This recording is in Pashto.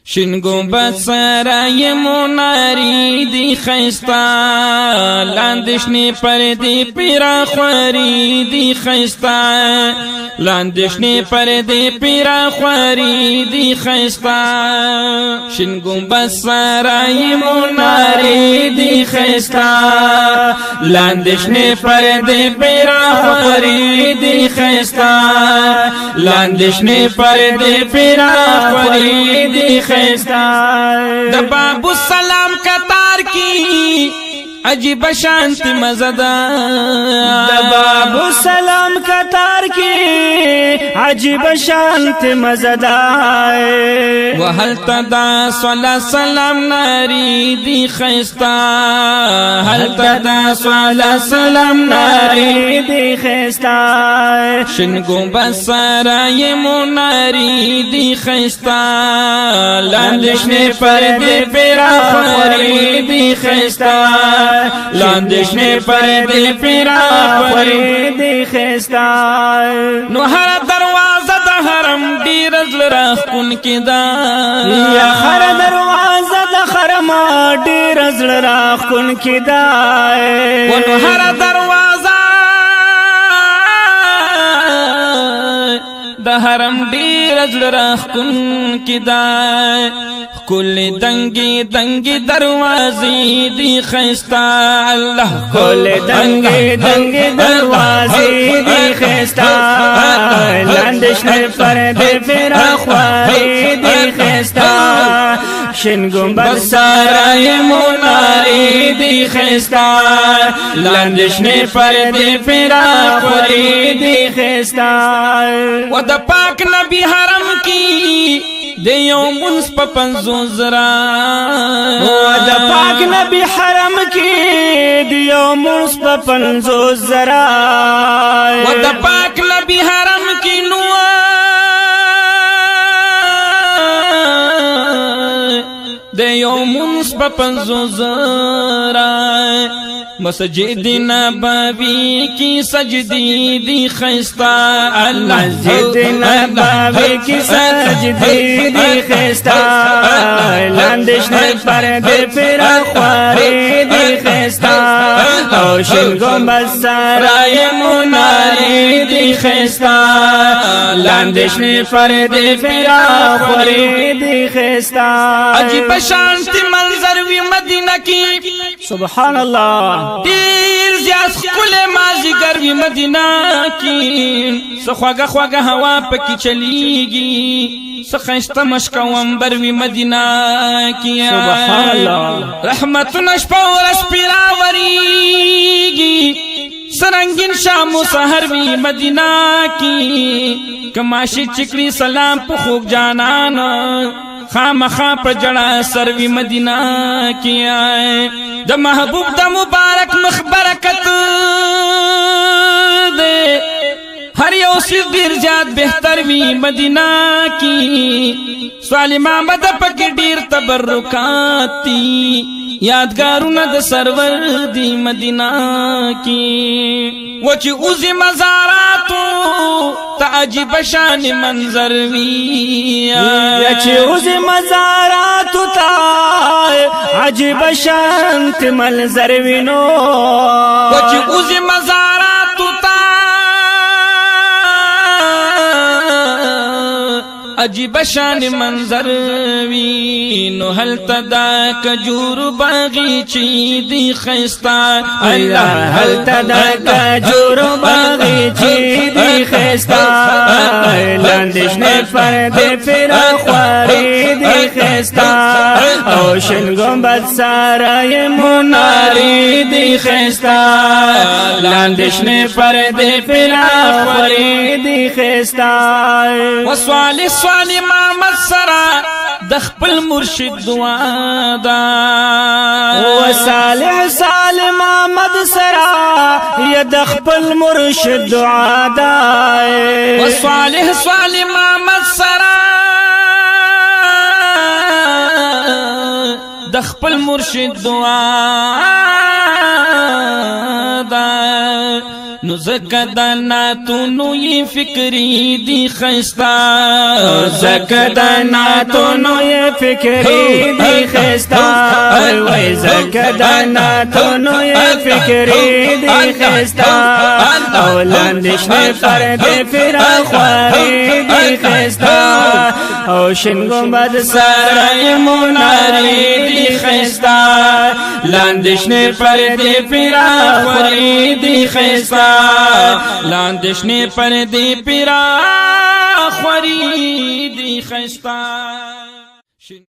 شنگو بسرائی مناری دی خیستا لاندشنی پر دی پیرا خواری دی خیستا لاندشنی پر دی پیرا خواری دی خیستا شنگو بسرائی مناری دی خیستا لاندشنی پر دی پیرا خواری دی خیستا لاندشنی پر دی پیرا خواری دی خیستا د باب السلام قطار کی عجیب شانت مزدا د باب السلام قطار کی عجیب شانت مزدا وهل تدا صلی سلام ناری دی خیستا هل تدا صلی سلام ناری دی خیستا شنگو بسرائی مناری دی خیستا لاندشنی پر دی پیرا خوری دی خیستا لاندشنی پر دی پیرا خوری دی خیستا نو هر دروازه د حرم ډیر زړه راخون کی دا یا هر دروازه د حرم ډیر زړه راخون کی دا ونو هر دروازه د حرم ډیر زړه راخون کی دا کل دنگی دنگی دروازی دی خیستا اللہ کل دنگی دنگی دروازی دی خیستا لاندشن پر دی پیرا خواری دی خیستا شن گنبد سرائی مناری دی خیستا لاندشن پر دی پیرا خواری دی خیستا و دا پاک نبی حرم کی دیو منس پا پنزو زرا د پاک نبی حرم کی دیو منس پا پنزو زرا و د پاک نبی حرم کی نو دیو منس پا پنزو زرا مسجد نبوی کی سجدی دی خیستا اللہ مسجد نبوی کی سجدی دی خیستا لاندشن پر دی پیرا خواری دی خیستا او شن گنبد سرائی مناری دی خیستا لاندشن پر دی پیرا خواری دی خیستا عجیب شانتی منظر وی مدینہ کی سبحان اللہ دیر زیاد کل مازی گروی مدینہ کی سخواگا خواگا ہوا پکی چلیگی سخشتا مشکا ومبروی مدینہ کی سبحان اللہ رحمت نشپور اسپیرا وریگی سرنگین شام و سہروی مدینہ کی کماشی چکری سلام پا خوب جانانا خام خام پر جڑا سروی مدینہ کی آئے دا محبوب دا مبارک مخبرکت دے ہر یو سیز دیر زیاد بہتر وی مدینہ کی سوالی محمد پکی دیر تبرکاتی یادگارونا دا سرور دی مدینہ کی وچی اوزی مزاراتو تا عجیب شان منظر وی وچی اوزی مزاراتو تا عجیب شان منظر وی نو وچی اوزی مزاراتو تا عجیب شان منظر وی نو حل تدا کجور باغی چی دی خیستا اللہ حل تدا کجور باغی چی دی خیستا لاندشن پر دی پیرا خواری دی خیستا او شن گنبد سرائی مناری دی خیستا لاندشن پر دی پیرا خواری دی خیستا وسوالی سوالی محمد سرا دخپل مرشد دعا دا و صالح صالح محمد سرا یا دخپل مرشد دعا دا و صالح صالح محمد سرا دخپل مرشد دعا دا نو زکدانا تو نو یہ فکری دی خستا زکدانا تو نو یہ فکری دی خستا وی زکدانا تو نو یہ فکری دی خستا او لندش نے فرد فرا خواری دی خستا او شنگو بد سرائی مناری دی خستا لندش نے فرد فرا خواری دی خستا لاندش نے پر دی پیرا خوری دی خستا